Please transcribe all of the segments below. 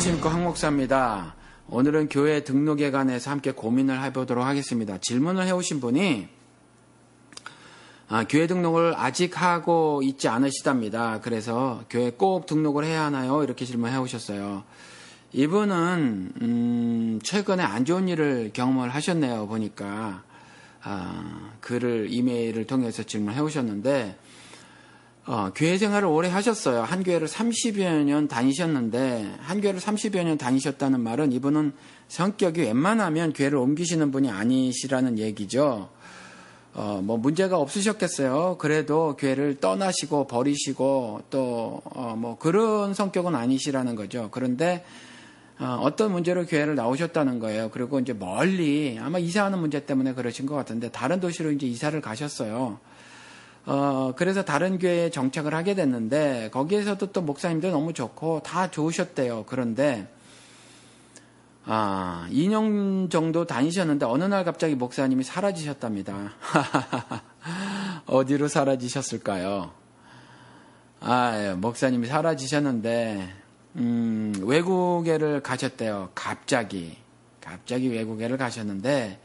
안녕하십니까, 황 목사입니다. 오늘은 교회 등록에 관해서 함께 고민을 해보도록 하겠습니다. 질문을 해오신 분이 교회 등록을 아직 하고 있지 않으시답니다. 그래서 교회 꼭 등록을 해야 하나요? 이렇게 질문해 오셨어요. 이분은 최근에 안 좋은 일을 경험을 하셨네요. 보니까 글을 이메일을 통해서 질문해 오셨는데 교회 생활을 오래 하셨어요. 한 교회를 30여 년 다니셨는데, 한 교회를 30여 년 다니셨다는 말은 이분은 성격이 웬만하면 교회를 옮기시는 분이 아니시라는 얘기죠. 뭐 문제가 없으셨겠어요. 그래도 교회를 떠나시고 버리시고 또 뭐 그런 성격은 아니시라는 거죠. 그런데 어떤 문제로 교회를 나오셨다는 거예요. 그리고 이제 멀리 아마 이사하는 문제 때문에 그러신 것 같은데 다른 도시로 이제 이사를 가셨어요. 그래서 다른 교회에 정착을 하게 됐는데, 거기에서도 또 목사님들 너무 좋고, 다 좋으셨대요. 그런데, 2년 정도 다니셨는데, 어느 날 갑자기 목사님이 사라지셨답니다. 어디로 사라지셨을까요? 목사님이 사라지셨는데, 외국에를 가셨대요. 갑자기 외국에를 가셨는데,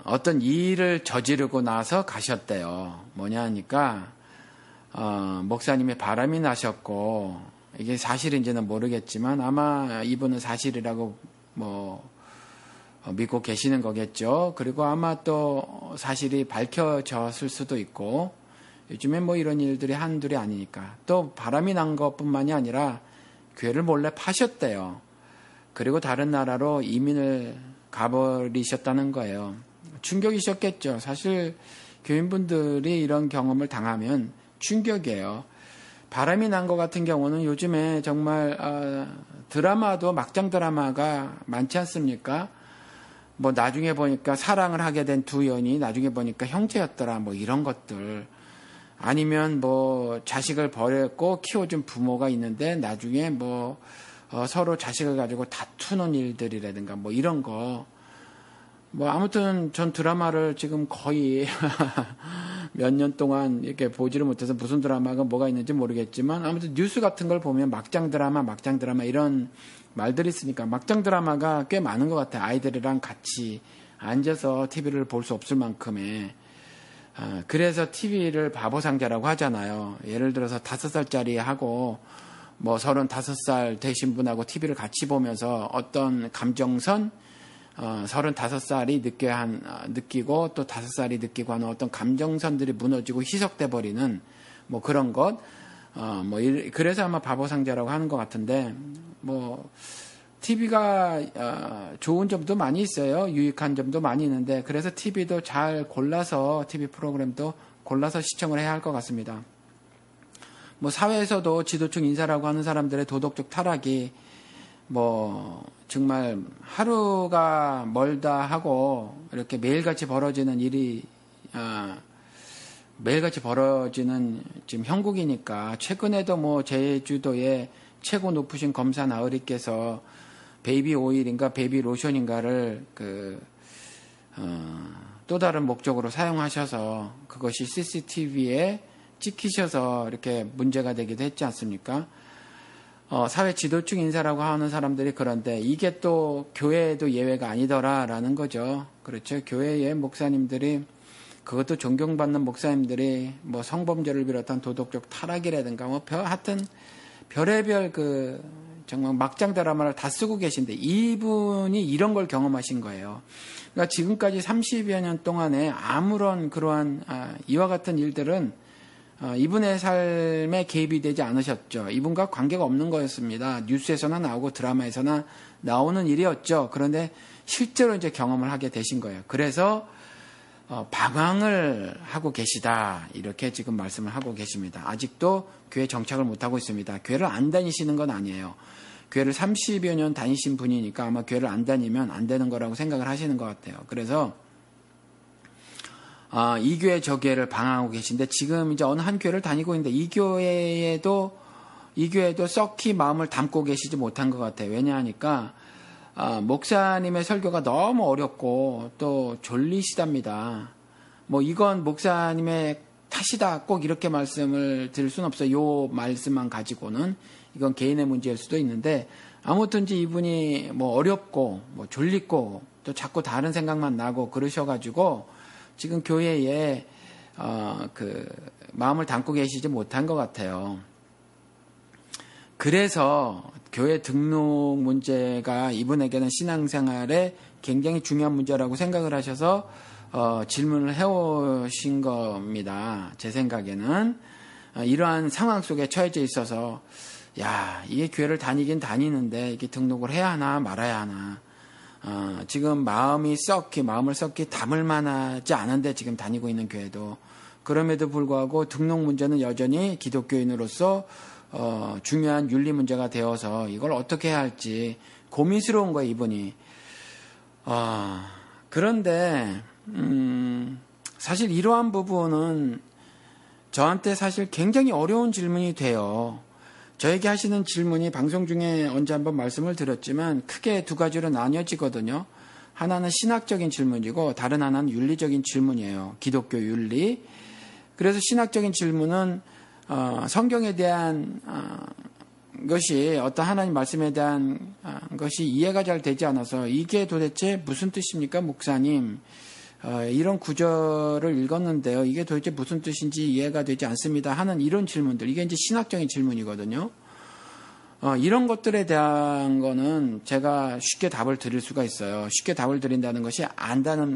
어떤 일을 저지르고 나서 가셨대요. 뭐냐 하니까 목사님의 바람이 나셨고, 이게 사실인지는 모르겠지만 아마 이분은 사실이라고 믿고 계시는 거겠죠. 그리고 아마 또 사실이 밝혀졌을 수도 있고, 요즘에 뭐 이런 일들이 한둘이 아니니까. 또 바람이 난 것뿐만이 아니라 교회를 몰래 파셨대요. 그리고 다른 나라로 이민을 가버리셨다는 거예요. 충격이셨겠죠. 사실 교인분들이 이런 경험을 당하면 충격이에요. 바람이 난 것 같은 경우는 요즘에 정말 드라마도 막장 드라마가 많지 않습니까? 뭐 나중에 보니까 사랑을 하게 된 두 연이 나중에 보니까 형제였더라, 뭐 이런 것들. 아니면 뭐 자식을 버렸고 키워준 부모가 있는데 나중에 뭐 서로 자식을 가지고 다투는 일들이라든가 뭐 이런 거. 뭐 아무튼 전 드라마를 지금 거의 몇 년 동안 이렇게 보지를 못해서 무슨 드라마가 뭐가 있는지 모르겠지만, 아무튼 뉴스 같은 걸 보면 막장 드라마 이런 말들이 있으니까 막장 드라마가 꽤 많은 것 같아요. 아이들이랑 같이 앉아서 TV를 볼 수 없을 만큼의. 그래서 TV를 바보 상자라고 하잖아요. 예를 들어서 5살짜리 하고 뭐 35살 되신 분하고 TV를 같이 보면서 어떤 감정선, 35살이 느끼고 또 5살이 느끼고 하는 어떤 감정선들이 무너지고 희석돼 버리는 뭐 그런 것, 그래서 아마 바보상자라고 하는 것 같은데, 뭐 TV가 좋은 점도 많이 있어요. 유익한 점도 많이 있는데, 그래서 TV도 잘 골라서, TV 프로그램도 골라서 시청을 해야 할 것 같습니다. 뭐 사회에서도 지도층 인사라고 하는 사람들의 도덕적 타락이 뭐 정말 하루가 멀다 하고 이렇게 매일같이 벌어지는 일이 매일같이 벌어지는 지금 형국이니까, 최근에도 뭐 제주도의 최고 높으신 검사 나으리께서 베이비 오일인가 베이비 로션인가를 또 다른 목적으로 사용하셔서 그것이 CCTV에 찍히셔서 이렇게 문제가 되기도 했지 않습니까? 사회 지도층 인사라고 하는 사람들이, 그런데 이게 또 교회에도 예외가 아니더라라는 거죠. 그렇죠. 교회의 목사님들이, 그것도 존경받는 목사님들이 뭐 성범죄를 비롯한 도덕적 타락이라든가 뭐 하여튼 별의별 정말 막장 드라마를 다 쓰고 계신데, 이분이 이런 걸 경험하신 거예요. 그러니까 지금까지 30여 년 동안에 아무런 그러한 이와 같은 일들은 이분의 삶에 개입이 되지 않으셨죠. 이분과 관계가 없는 거였습니다. 뉴스에서나 나오고 드라마에서나 나오는 일이었죠. 그런데 실제로 이제 경험을 하게 되신 거예요. 그래서 방황을 하고 계시다, 이렇게 지금 말씀을 하고 계십니다. 아직도 교회 정착을 못하고 있습니다. 교회를 안 다니시는 건 아니에요. 교회를 30여 년 다니신 분이니까 아마 교회를 안 다니면 안 되는 거라고 생각을 하시는 것 같아요. 그래서 이 교회 저 교회를 방황하고 계신데, 지금 이제 어느 한 교회를 다니고 있는데 이 교회에도 썩히 마음을 담고 계시지 못한 것 같아요. 왜냐하니까 목사님의 설교가 너무 어렵고 또 졸리시답니다. 뭐 이건 목사님의 탓이다 꼭 이렇게 말씀을 드릴 수는 없어요. 요 말씀만 가지고는 이건 개인의 문제일 수도 있는데 아무튼지 이분이 뭐 어렵고 뭐 졸리고 또 자꾸 다른 생각만 나고 그러셔가지고 지금 교회에 그 마음을 담고 계시지 못한 것 같아요. 그래서 교회 등록 문제가 이분에게는 신앙생활에 굉장히 중요한 문제라고 생각을 하셔서 질문을 해오신 겁니다. 제 생각에는 이러한 상황 속에 처해져 있어서 이게 교회를 다니긴 다니는데 이게 등록을 해야 하나 말아야 하나 지금 마음을 썩기 담을 만하지 않은데 지금 다니고 있는 교회도 그럼에도 불구하고 등록 문제는 여전히 기독교인으로서 중요한 윤리 문제가 되어서 이걸 어떻게 해야 할지 고민스러운 거예요, 이분이. 그런데 사실 이러한 부분은 저한테 사실 굉장히 어려운 질문이 돼요. 저에게 하시는 질문이 방송 중에 언제 한번 말씀을 드렸지만 크게 두 가지로 나뉘어지거든요. 하나는 신학적인 질문이고 다른 하나는 윤리적인 질문이에요. 기독교 윤리. 그래서 신학적인 질문은 성경에 대한 것이 어떤 하나님 말씀에 대한 것이 이해가 잘 되지 않아서 이게 도대체 무슨 뜻입니까, 목사님? 이런 구절을 읽었는데요. 이게 도대체 무슨 뜻인지 이해가 되지 않습니다. 하는 이런 질문들. 이게 이제 신학적인 질문이거든요. 이런 것들에 대한 거는 제가 쉽게 답을 드릴 수가 있어요. 쉽게 답을 드린다는 것이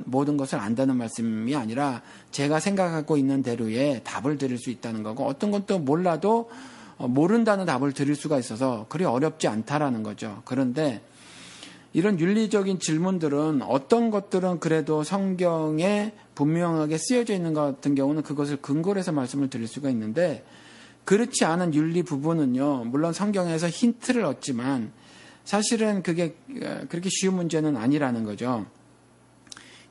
모든 것을 안다는 말씀이 아니라 제가 생각하고 있는 대로의 답을 드릴 수 있다는 거고 어떤 것도 몰라도 모른다는 답을 드릴 수가 있어서 그리 어렵지 않다라는 거죠. 그런데 이런 윤리적인 질문들은 어떤 것들은 그래도 성경에 분명하게 쓰여져 있는 것 같은 경우는 그것을 근거로 해서 말씀을 드릴 수가 있는데 그렇지 않은 윤리 부분은요. 물론 성경에서 힌트를 얻지만 사실은 그게 그렇게 쉬운 문제는 아니라는 거죠.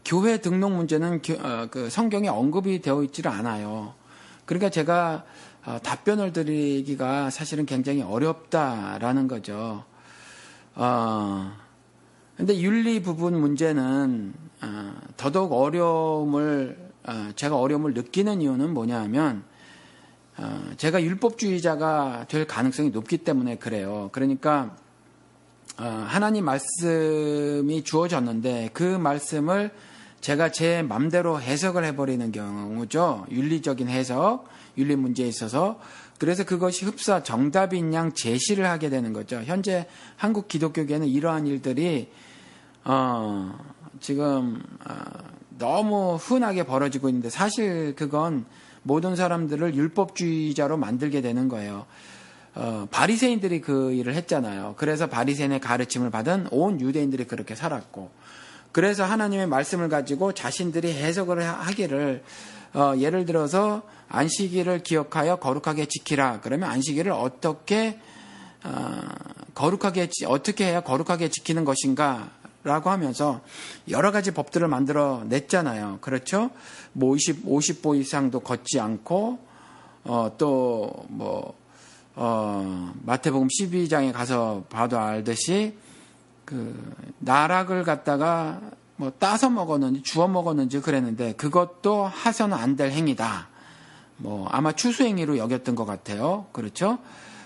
교회 등록 문제는 그 성경에 언급이 되어 있지를 않아요. 그러니까 제가 답변을 드리기가 사실은 굉장히 어렵다라는 거죠. 근데 윤리 부분 문제는 더더욱 제가 어려움을 느끼는 이유는 뭐냐 하면 제가 율법주의자가 될 가능성이 높기 때문에 그래요. 그러니까 하나님 말씀이 주어졌는데 그 말씀을 제가 제 맘대로 해석을 해버리는 경우죠. 윤리적인 해석, 윤리 문제에 있어서. 그래서 그것이 흡사 정답인 양 제시를 하게 되는 거죠. 현재 한국 기독교계는 이러한 일들이 지금 너무 흔하게 벌어지고 있는데 사실 그건 모든 사람들을 율법주의자로 만들게 되는 거예요. 바리새인들이 그 일을 했잖아요. 그래서 바리새인의 가르침을 받은 온 유대인들이 그렇게 살았고 그래서 하나님의 말씀을 가지고 자신들이 해석을 하기를 예를 들어서 안식일을 기억하여 거룩하게 지키라. 그러면 안식일을 어떻게 해야 거룩하게 지키는 것인가? 라고 하면서 여러 가지 법들을 만들어 냈잖아요. 그렇죠? 뭐 50보 이상도 걷지 않고 마태복음 12장에 가서 봐도 알듯이 그 나락을 갖다가 뭐 따서 먹었는지 주워 먹었는지 그랬는데 그것도 하서는 안 될 행위다. 뭐 아마 추수행위로 여겼던 것 같아요. 그렇죠?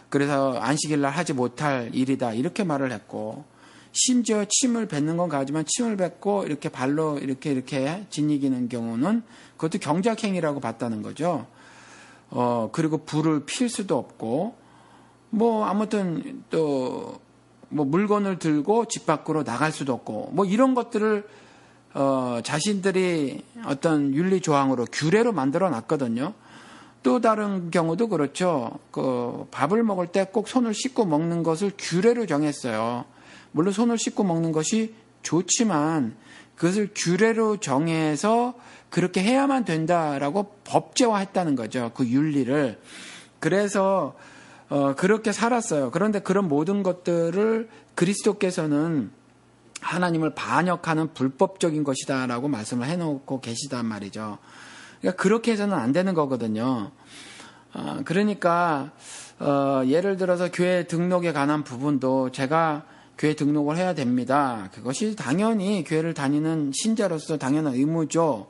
그래서 안식일날 하지 못할 일이다. 이렇게 말을 했고 심지어 침을 뱉는 건 가지만 침을 뱉고 이렇게 발로 이렇게 짓이기는 경우는 그것도 경작행위라고 봤다는 거죠. 그리고 불을 필 수도 없고 뭐 아무튼 또 뭐 물건을 들고 집 밖으로 나갈 수도 없고 뭐 이런 것들을 자신들이 어떤 윤리 조항으로 규례로 만들어 놨거든요. 또 다른 경우도 그렇죠. 그 밥을 먹을 때 꼭 손을 씻고 먹는 것을 규례로 정했어요. 물론 손을 씻고 먹는 것이 좋지만 그것을 규례로 정해서 그렇게 해야만 된다라고 법제화했다는 거죠. 그 윤리를. 그래서 그렇게 살았어요. 그런데 그런 모든 것들을 그리스도께서는 하나님을 반역하는 불법적인 것이다라고 말씀을 해놓고 계시단 말이죠. 그러니까 그렇게 해서는 안 되는 거거든요. 그러니까 예를 들어서 교회 등록에 관한 부분도 제가 교회 등록을 해야 됩니다. 그것이 당연히 교회를 다니는 신자로서 당연한 의무죠.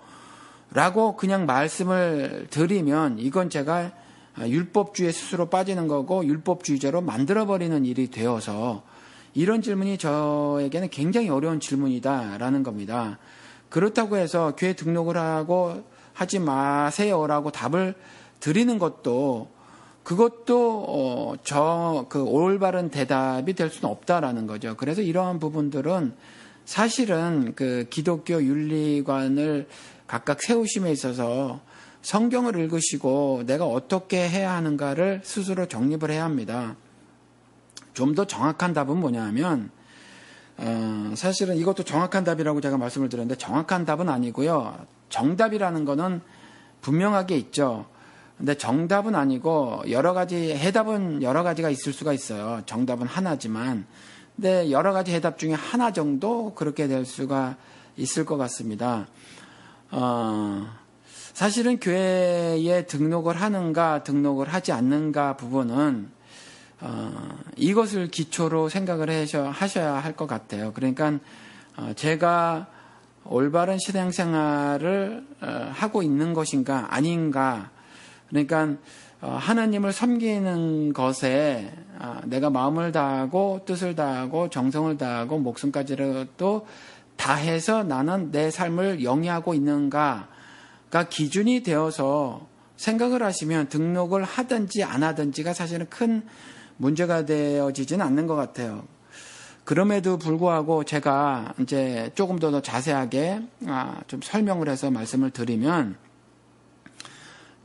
라고 그냥 말씀을 드리면 이건 제가 율법주의에 스스로 빠지는 거고 율법주의자로 만들어버리는 일이 되어서 이런 질문이 저에게는 굉장히 어려운 질문이다라는 겁니다. 그렇다고 해서 교회 등록을 하고 하지 마세요라고 답을 드리는 것도 그것도 올바른 대답이 될 수는 없다라는 거죠. 그래서 이러한 부분들은 사실은 그 기독교 윤리관을 각각 세우심에 있어서 성경을 읽으시고 내가 어떻게 해야 하는가를 스스로 정립을 해야 합니다. 좀 더 정확한 답은 뭐냐면 사실은 이것도 정확한 답이라고 제가 말씀을 드렸는데 정확한 답은 아니고요. 정답이라는 거는 분명하게 있죠. 근데 정답은 아니고 여러 가지 해답은 여러 가지가 있을 수가 있어요. 정답은 하나지만 근데 여러 가지 해답 중에 하나 정도 그렇게 될 수가 있을 것 같습니다. 사실은 교회에 등록을 하는가 등록을 하지 않는가 부분은 이것을 기초로 생각을 하셔야 할 것 같아요. 그러니까 제가 올바른 신앙생활을 하고 있는 것인가 아닌가, 그러니까 하나님을 섬기는 것에 내가 마음을 다하고 뜻을 다하고 정성을 다하고 목숨까지도 다해서 나는 내 삶을 영위하고 있는가가 기준이 되어서 생각을 하시면 등록을 하든지 안 하든지가 사실은 큰 문제가 되어지지는 않는 것 같아요. 그럼에도 불구하고 제가 이제 조금 더 자세하게 좀 설명을 해서 말씀을 드리면,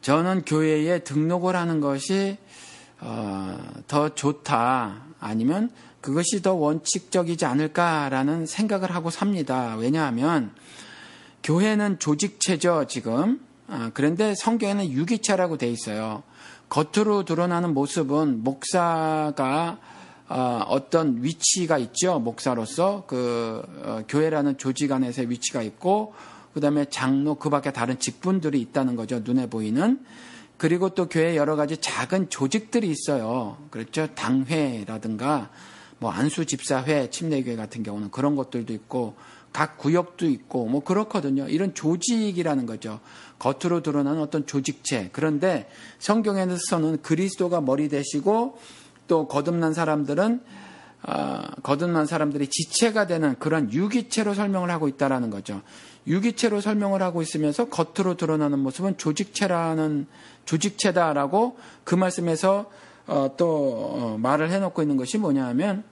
저는 교회에 등록을 하는 것이 더 좋다, 아니면 그것이 더 원칙적이지 않을까라는 생각을 하고 삽니다. 왜냐하면 교회는 조직체죠, 지금. 그런데 성경에는 유기체라고 돼 있어요. 겉으로 드러나는 모습은 목사가 어떤 위치가 있죠. 목사로서 교회라는 조직 안에서의 위치가 있고, 그 다음에 장로, 그 밖에 다른 직분들이 있다는 거죠. 눈에 보이는. 그리고 또 교회에 여러 가지 작은 조직들이 있어요. 그렇죠. 당회라든가 뭐 안수집사회, 침례교회 같은 경우는 그런 것들도 있고, 각 구역도 있고 뭐 그렇거든요. 이런 조직이라는 거죠. 겉으로 드러나는 어떤 조직체. 그런데 성경에서는 그리스도가 머리 되시고 또 거듭난 사람들이 지체가 되는 그런 유기체로 설명을 하고 있다라는 거죠. 유기체로 설명을 하고 있으면서 겉으로 드러나는 모습은 조직체다라고 그 말씀에서 또 말을 해놓고 있는 것이 뭐냐면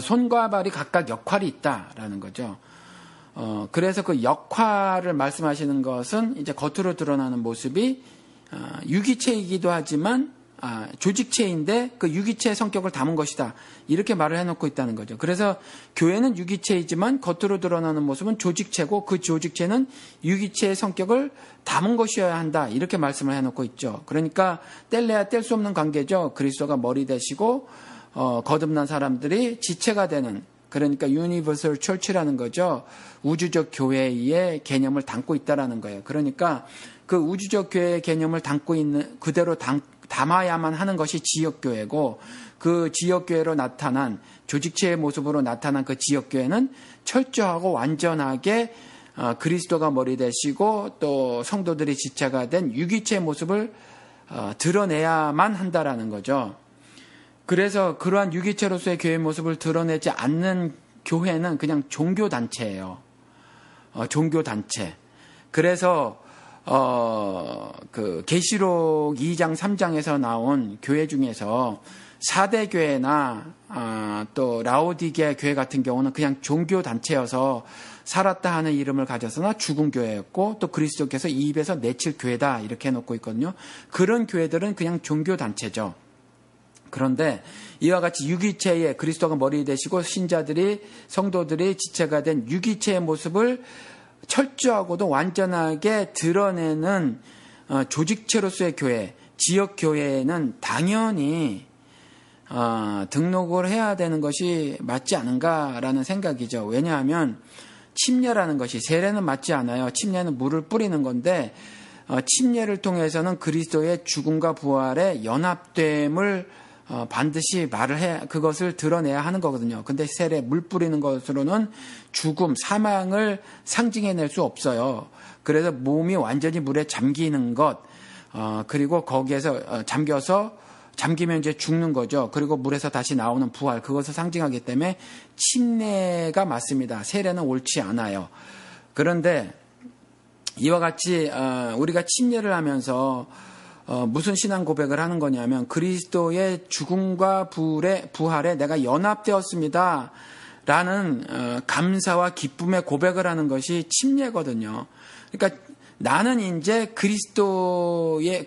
손과 발이 각각 역할이 있다라는 거죠. 그래서 그 역할을 말씀하시는 것은 이제 겉으로 드러나는 모습이 유기체이기도 하지만 조직체인데 그 유기체의 성격을 담은 것이다. 이렇게 말을 해놓고 있다는 거죠. 그래서 교회는 유기체이지만 겉으로 드러나는 모습은 조직체고 그 조직체는 유기체의 성격을 담은 것이어야 한다. 이렇게 말씀을 해놓고 있죠. 그러니까 뗄래야 뗄 수 없는 관계죠. 그리스도가 머리 되시고 거듭난 사람들이 지체가 되는, 그러니까 유니버설 철치라는 거죠. 우주적 교회의 개념을 담고 있다라는 거예요. 그러니까 그 우주적 교회의 개념을 담고 있는 그대로 담아야만 하는 것이 지역교회고, 그 지역교회로 나타난 조직체의 모습으로 나타난 그 지역교회는 철저하고 완전하게 그리스도가 머리 되시고 또 성도들이 지체가 된 유기체의 모습을 드러내야만 한다라는 거죠. 그래서 그러한 유기체로서의 교회의 모습을 드러내지 않는 교회는 그냥 종교단체예요. 종교단체. 그래서 그 계시록 2장 3장에서 나온 교회 중에서 4대 교회나 또 라오디게 교회 같은 경우는 그냥 종교단체여서 살았다 하는 이름을 가져서나 죽은 교회였고, 또 그리스도께서 이 입에서 내칠 교회다 이렇게 해놓고 있거든요. 그런 교회들은 그냥 종교단체죠. 그런데 이와 같이 유기체의 그리스도가 머리 되시고 신자들이, 성도들이 지체가 된 유기체의 모습을 철저하고도 완전하게 드러내는 조직체로서의 교회, 지역교회는 당연히 등록을 해야 되는 것이 맞지 않은가라는 생각이죠. 왜냐하면 침례라는 것이, 세례는 맞지 않아요. 침례는 물을 뿌리는 건데 침례를 통해서는 그리스도의 죽음과 부활의 연합됨을 반드시 그것을 드러내야 하는 거거든요. 근데 세례, 물 뿌리는 것으로는 죽음, 사망을 상징해낼 수 없어요. 그래서 몸이 완전히 물에 잠기는 것, 그리고 거기에서 잠기면 이제 죽는 거죠. 그리고 물에서 다시 나오는 부활, 그것을 상징하기 때문에 침례가 맞습니다. 세례는 옳지 않아요. 그런데 이와 같이 우리가 침례를 하면서 무슨 신앙 고백을 하는 거냐면 그리스도의 죽음과 부활에 내가 연합되었습니다. 라는 감사와 기쁨의 고백을 하는 것이 침례거든요. 그러니까 나는 이제 그리스도의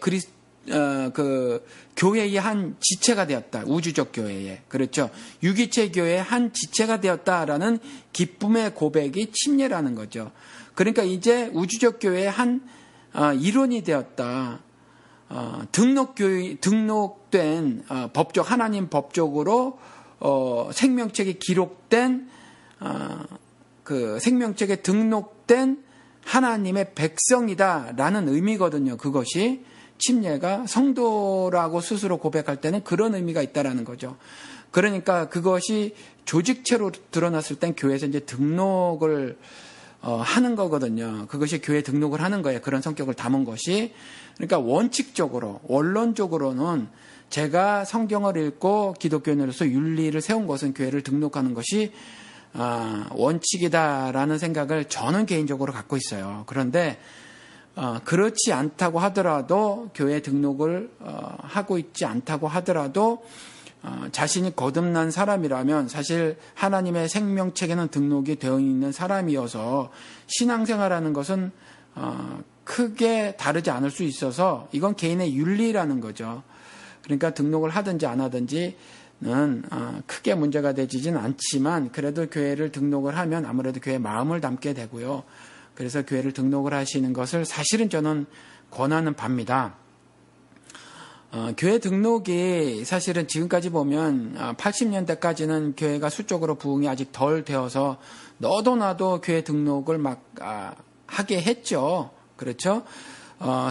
교회의 한 지체가 되었다. 우주적 교회에. 그렇죠. 유기체 교회의 한 지체가 되었다라는 기쁨의 고백이 침례라는 거죠. 그러니까 이제 우주적 교회의 한 일원이 되었다. 등록된 법적 하나님 법적으로 생명책에 기록된 그 생명책에 등록된 하나님의 백성이다라는 의미거든요. 그것이 침례가 성도라고 스스로 고백할 때는 그런 의미가 있다라는 거죠. 그러니까 그것이 조직체로 드러났을 땐 교회에서 이제 등록을 하는 거거든요. 그것이 교회 등록을 하는 거예요. 그런 성격을 담은 것이. 그러니까 원론적으로는 제가 성경을 읽고 기독교인으로서 윤리를 세운 것은 교회를 등록하는 것이 원칙이다라는 생각을 저는 개인적으로 갖고 있어요. 그런데 그렇지 않다고 하더라도 교회 등록을 하고 있지 않다고 하더라도 자신이 거듭난 사람이라면 사실 하나님의 생명책에는 등록이 되어 있는 사람이어서 신앙생활하는 것은 크게 다르지 않을 수 있어서 이건 개인의 윤리라는 거죠. 그러니까 등록을 하든지 안 하든지는 크게 문제가 되지는 않지만 그래도 교회를 등록을 하면 아무래도 교회 마음을 담게 되고요. 그래서 교회를 등록을 하시는 것을 사실은 저는 권하는 바입니다. 교회 등록이 사실은 지금까지 보면 80년대까지는 교회가 수적으로 부흥이 아직 덜 되어서 너도 나도 교회 등록을 막 하게 했죠. 그렇죠?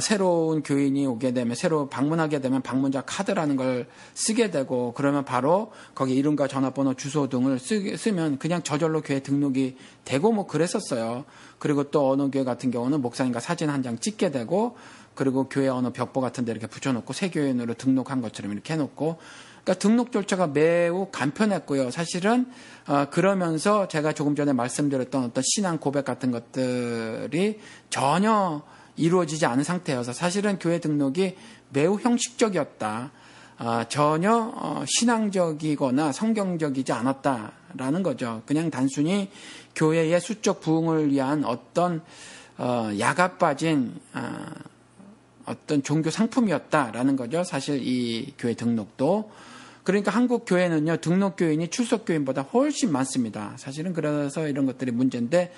새로운 교인이 오게 되면, 새로 방문하게 되면 방문자 카드라는 걸 쓰게 되고, 그러면 바로 거기 이름과 전화번호, 주소 등을 쓰면 그냥 저절로 교회 등록이 되고 뭐 그랬었어요. 그리고 또 어느 교회 같은 경우는 목사님과 사진 한 장 찍게 되고, 그리고 교회 어느 벽보 같은 데 이렇게 붙여놓고 새 교인으로 등록한 것처럼 이렇게 해놓고, 그러니까 등록 절차가 매우 간편했고요. 사실은 그러면서 제가 조금 전에 말씀드렸던 어떤 신앙 고백 같은 것들이 전혀 이루어지지 않은 상태여서 사실은 교회 등록이 매우 형식적이었다. 전혀 신앙적이거나 성경적이지 않았다라는 거죠. 그냥 단순히 교회의 수적 부흥을 위한 어떤 야가 빠진 어떤 종교 상품이었다라는 거죠. 사실 이 교회 등록도. 그러니까 한국 교회는요, 등록 교인이 출석 교인보다 훨씬 많습니다. 사실은 그래서 이런 것들이 문제인데,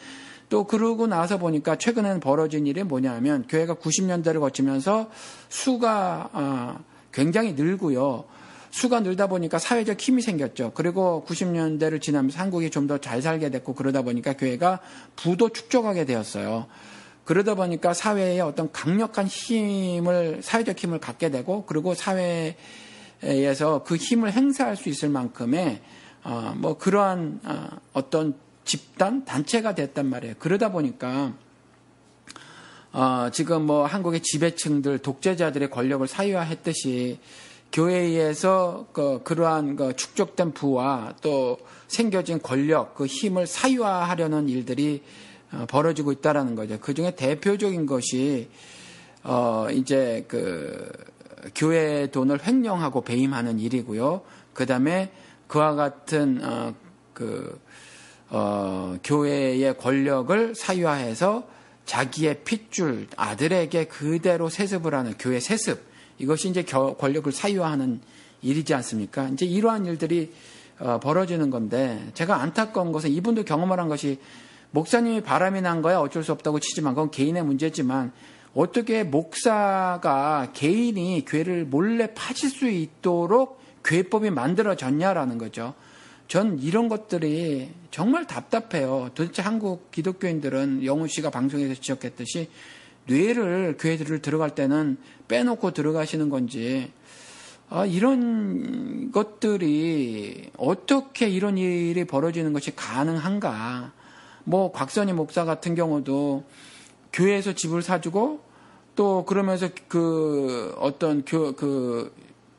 또 그러고 나서 보니까 최근에는 벌어진 일이 뭐냐면 교회가 90년대를 거치면서 수가 굉장히 늘고요. 수가 늘다 보니까 사회적 힘이 생겼죠. 그리고 90년대를 지나면서 한국이 좀 더 잘 살게 됐고 그러다 보니까 교회가 부도 축적하게 되었어요. 그러다 보니까 사회에 어떤 강력한 힘을, 사회적 힘을 갖게 되고, 그리고 사회에서 그 힘을 행사할 수 있을 만큼의 뭐 그러한 어떤 집단, 단체가 됐단 말이에요. 그러다 보니까 지금 뭐 한국의 지배층들, 독재자들의 권력을 사유화했듯이 교회에서 그러한 축적된 부와 또 생겨진 권력, 그 힘을 사유화하려는 일들이 벌어지고 있다라는 거죠. 그 중에 대표적인 것이 이제 교회 돈을 횡령하고 배임하는 일이고요. 그 다음에 그와 같은 교회의 권력을 사유화해서 자기의 핏줄 아들에게 그대로 세습을 하는 교회 세습, 이것이 이제 권력을 사유화하는 일이지 않습니까? 이제 이러한 일들이 벌어지는 건데, 제가 안타까운 것은 이분도 경험을 한 것이, 목사님이 바람이 난 거야 어쩔 수 없다고 치지만 그건 개인의 문제지만, 어떻게 목사가 개인이 교회를 몰래 파실 수 있도록 교회법이 만들어졌냐라는 거죠. 전 이런 것들이 정말 답답해요. 도대체 한국 기독교인들은 영훈 씨가 방송에서 지적했듯이 뇌를 교회들을 들어갈 때는 빼놓고 들어가시는 건지, 이런 것들이 어떻게 이런 일이 벌어지는 것이 가능한가. 뭐 곽선희 목사 같은 경우도 교회에서 집을 사주고 또 그러면서 그 어떤 그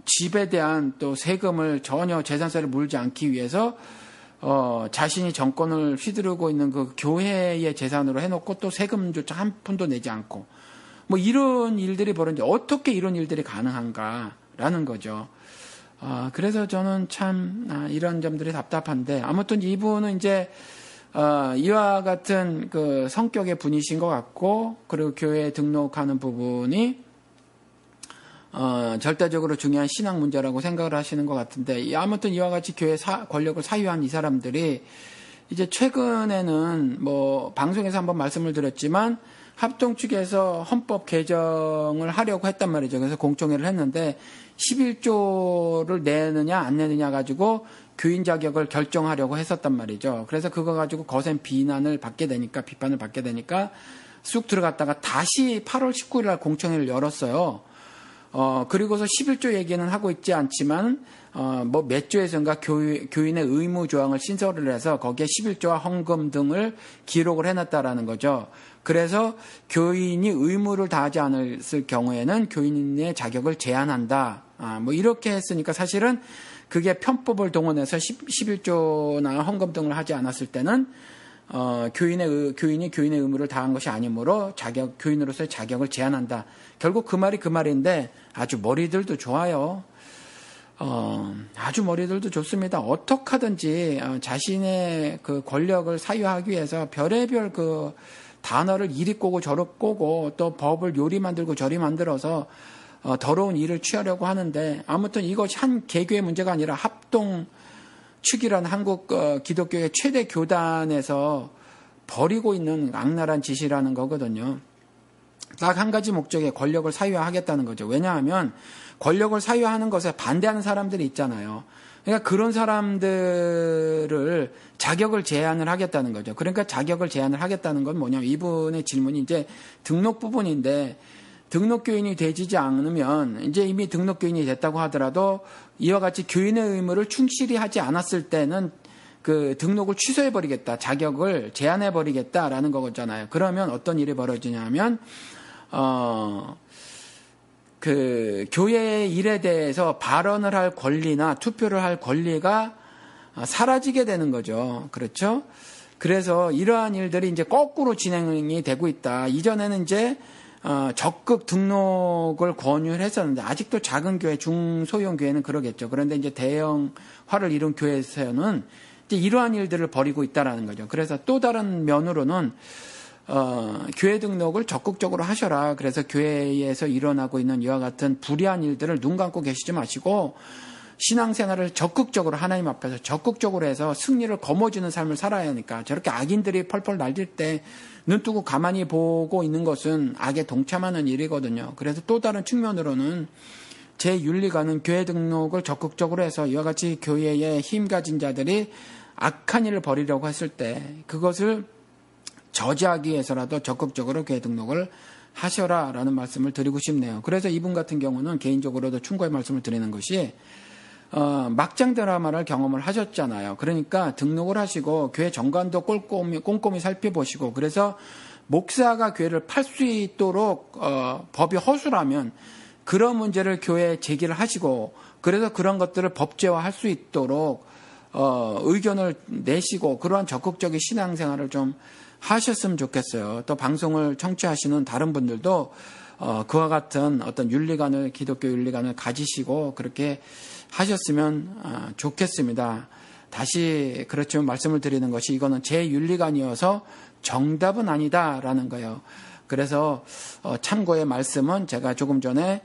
집에 대한 또 세금을 전혀 재산세를 물지 않기 위해서 자신이 정권을 휘두르고 있는 그 교회의 재산으로 해놓고 또 세금조차 한 푼도 내지 않고 뭐 이런 일들이 벌어지는데 어떻게 이런 일들이 가능한가라는 거죠. 그래서 저는 참 이런 점들이 답답한데 아무튼 이분은 이제 이와 같은 그 성격의 분이신 것 같고 그리고 교회에 등록하는 부분이 절대적으로 중요한 신앙 문제라고 생각을 하시는 것 같은데 아무튼 이와 같이 교회 권력을 사유한 이 사람들이 이제 최근에는 뭐 방송에서 한번 말씀을 드렸지만 합동 측에서 헌법 개정을 하려고 했단 말이죠. 그래서 공청회를 했는데 11조를 내느냐 안 내느냐 가지고 교인 자격을 결정하려고 했었단 말이죠. 그래서 그거 가지고 거센 비판을 받게 되니까 쑥 들어갔다가 다시 8월 19일 날 공청회를 열었어요. 그리고서 11조 얘기는 하고 있지 않지만, 뭐 몇 조에선가 교인의 의무 조항을 신설을 해서 거기에 11조와 헌금 등을 기록을 해놨다라는 거죠. 그래서 교인이 의무를 다하지 않았을 경우에는 교인의 자격을 제한한다. 뭐 이렇게 했으니까 사실은 그게 편법을 동원해서 11조나 헌금 등을 하지 않았을 때는 교인이 교인의 의무를 다한 것이 아니므로 교인으로서의 자격을 제한한다. 결국 그 말인데 아주 머리들도 좋아요. 아주 머리들도 좋습니다. 어떻게 하든지 자신의 그 권력을 사유하기 위해서 별의별 그 단어를 이리 꼬고 저리 꼬고 또 법을 요리 만들고 저리 만들어서 더러운 일을 취하려고 하는데 아무튼 이것이 한 개교의 문제가 아니라 합동 측이라는 한국 기독교의 최대 교단에서 벌이고 있는 악랄한 짓이라는 거거든요. 딱 한 가지 목적에 권력을 사유하겠다는 거죠. 왜냐하면 권력을 사유하는 것에 반대하는 사람들이 있잖아요. 그러니까 그런 사람들을 자격을 제한을 하겠다는 거죠. 그러니까 자격을 제한을 하겠다는 건 뭐냐면 이분의 질문이 이제 등록 부분인데 등록교인이 되지 않으면 이제 이미 등록교인이 됐다고 하더라도 이와 같이 교인의 의무를 충실히 하지 않았을 때는 그 등록을 취소해버리겠다. 자격을 제한해버리겠다라는 거잖아요. 그러면 어떤 일이 벌어지냐면 그 교회의 일에 대해서 발언을 할 권리나 투표를 할 권리가 사라지게 되는 거죠. 그렇죠? 그래서 이러한 일들이 이제 거꾸로 진행이 되고 있다. 이전에는 이제 적극 등록을 권유를 했었는데 아직도 작은 교회, 중소형 교회는 그러겠죠. 그런데 이제 대형화를 이룬 교회에서는 이제 이러한 일들을 벌이고 있다라는 거죠. 그래서 또 다른 면으로는 교회 등록을 적극적으로 하셔라. 그래서 교회에서 일어나고 있는 이와 같은 불의한 일들을 눈 감고 계시지 마시고 신앙생활을 적극적으로 하나님 앞에서 적극적으로 해서 승리를 거머쥐는 삶을 살아야 하니까 저렇게 악인들이 펄펄 날릴 때 눈 뜨고 가만히 보고 있는 것은 악에 동참하는 일이거든요. 그래서 또 다른 측면으로는 제 윤리관은 교회 등록을 적극적으로 해서 이와 같이 교회에 힘 가진 자들이 악한 일을 벌이려고 했을 때 그것을 저지하기 위해서라도 적극적으로 교회 등록을 하셔라라는 말씀을 드리고 싶네요. 그래서 이분 같은 경우는 개인적으로도 충고의 말씀을 드리는 것이 막장 드라마를 경험을 하셨잖아요. 그러니까 등록을 하시고 교회 정관도 꼼꼼히 살펴보시고 그래서 목사가 교회를 팔 수 있도록 법이 허술하면 그런 문제를 교회에 제기를 하시고 그래서 그런 것들을 법제화할 수 있도록 의견을 내시고 그러한 적극적인 신앙생활을 좀 하셨으면 좋겠어요. 또 방송을 청취하시는 다른 분들도 그와 같은 어떤 기독교 윤리관을 가지시고 그렇게 하셨으면 좋겠습니다. 다시 그렇지만 말씀을 드리는 것이 이거는 제 윤리관이어서 정답은 아니다라는 거예요. 그래서 참고의 말씀은 제가 조금 전에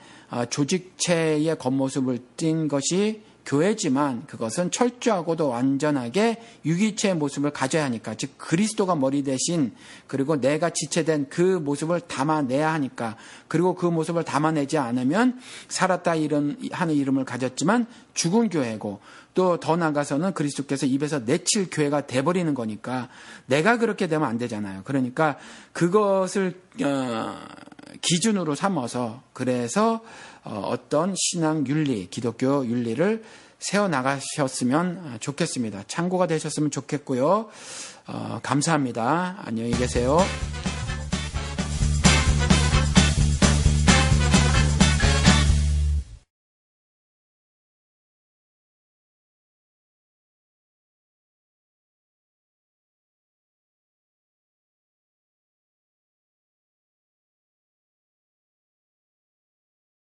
조직체의 겉모습을 띈 것이 교회지만 그것은 철저하고도 완전하게 유기체의 모습을 가져야 하니까 즉 그리스도가 머리 대신 그리고 내가 지체된 그 모습을 담아내야 하니까 그리고 그 모습을 담아내지 않으면 살았다 하는 이름을 가졌지만 죽은 교회고 또 더 나가서는 그리스도께서 입에서 내칠 교회가 돼버리는 거니까 내가 그렇게 되면 안 되잖아요. 그러니까 그것을 기준으로 삼아서 그래서 어떤 신앙 윤리, 기독교 윤리를 세워나가셨으면 좋겠습니다. 참고가 되셨으면 좋겠고요. 감사합니다. 안녕히 계세요.